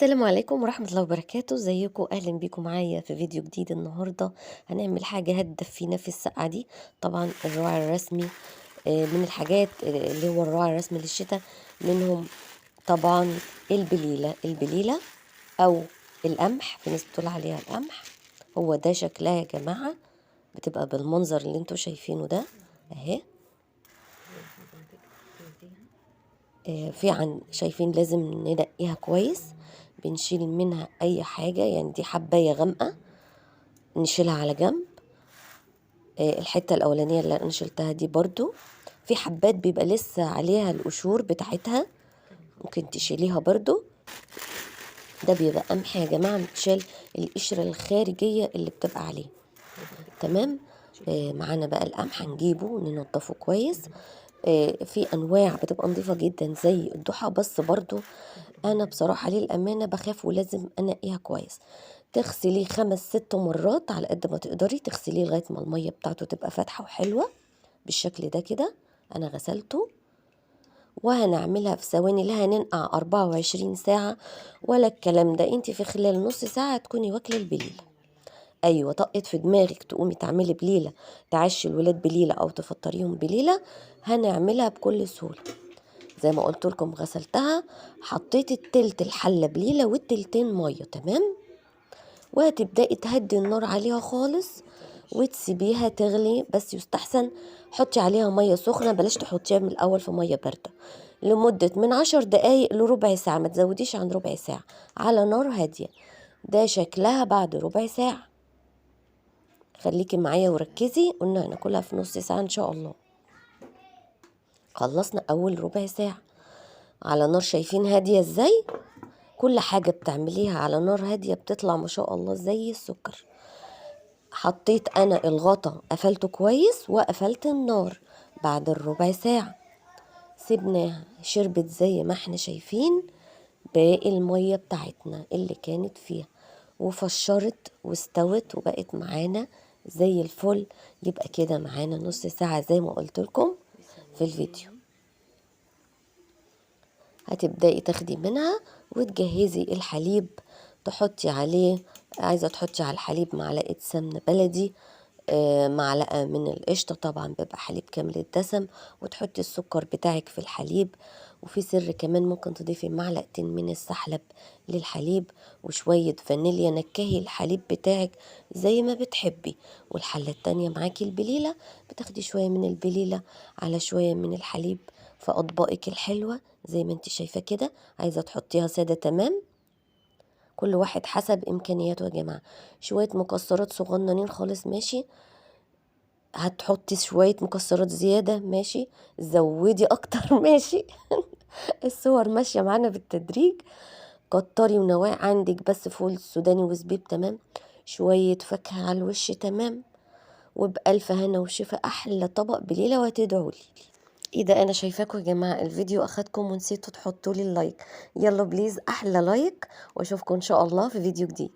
السلام عليكم ورحمة الله وبركاته. ازيكم؟ اهلا بيكم معايا في فيديو جديد. النهاردة هنعمل حاجة هتدفينا في السقعة دي. طبعا الراعي الرسمي من الحاجات اللي هو الراعي الرسمي للشتاء منهم طبعا البليلة او القمح، في ناس بتقول عليها القمح. هو ده شكلها يا جماعة، بتبقى بالمنظر اللي انتوا شايفينه ده اهي. شايفين لازم ننقيها كويس، بنشيل منها اي حاجة. يعني دي حباية غامقة نشيلها على جنب. الحتة الاولانية اللي انا شلتها دي برضو في حبات بيبقى لسه عليها القشور بتاعتها، ممكن تشيليها برضو. ده بيبقى قمح يا جماعة، بتشيل القشرة الخارجية اللي بتبقى عليه. تمام. معانا بقى القمح هنجيبه ننضفه كويس. في انواع بتبقى نظيفة جدا زي الضحى، بس برضو انا بصراحة للامانة بخاف ولازم انقيها كويس. تغسليه 5-6 مرات على قد ما تقدري، تغسليه لغاية ما المية بتاعته تبقى فاتحة وحلوة بالشكل ده كده. انا غسلته وهنعملها في ثواني، لا هننقع 24 ساعة ولا الكلام ده. انت في خلال نص ساعة تكوني واكلة البليلة. ايوه، طقت في دماغك تقومي تعملي بليلة، تعشي الولاد بليلة او تفطريهم بليلة، هنعملها بكل سهولة. زي ما قلت لكم غسلتها، حطيت التلت الحلة بليلة والتلتين مية. تمام. وهتبدأي تهدي النار عليها خالص وتسيبيها تغلي. بس يستحسن حطي عليها مية سخنة، بلاش تحطيها من الأول في مية باردة، لمدة من 10 دقايق لربع ساعة. ما تزوديش عن ربع ساعة على نار هادية. ده شكلها بعد ربع ساعة. خليكي معايا وركزي، قلنا هناكلها في نص ساعة إن شاء الله. خلصنا أول ربع ساعة على نار، شايفين هادية ازاي؟ كل حاجة بتعمليها على نار هادية بتطلع ما شاء الله زي السكر. حطيت انا الغطا، قفلته كويس وقفلت النار. بعد الربع ساعة سيبناها شربت زي ما احنا شايفين باقي المية بتاعتنا اللي كانت فيها، وفشرت واستوت وبقت معانا زي الفل. يبقى كده معانا نص ساعة زي ما قلت لكم في الفيديو. هتبدأي تاخدي منها وتجهزي الحليب، تحطي عليه، عايزة تحطي على الحليب معلقة سمنة بلدي، معلقة من القشطة، طبعا بيبقى حليب كامل الدسم، وتحطي السكر بتاعك في الحليب. وفي سر كمان، ممكن تضيفي معلقتين من السحلب للحليب وشوية فانيليا. نكهي الحليب بتاعك زي ما بتحبي. والحلة التانية معاكي البليلة، بتاخدي شوية من البليلة على شوية من الحليب في أطباقك الحلوة زي ما انت شايفة كده. عايزة تحطيها سادة تمام، كل واحد حسب إمكانياته يا جماعة. شوية مكسرات صغننين خالص ماشي، هتحطي شوية مكسرات زيادة ماشي، زودي أكتر ماشي. الصور ماشية معانا بالتدريج. كتري ونواعي عندك، بس فول سوداني وزبيب تمام، شوية فاكهة على الوش تمام. وبألف هنا وشفا، أحلى طبق بليلة وهتدعولي. ايه ده، انا شايفاكم يا جماعه الفيديو اخدكم ونسيتوا تحطوا لي اللايك. يلا بليز احلى لايك، واشوفكم ان شاء الله في فيديو جديد.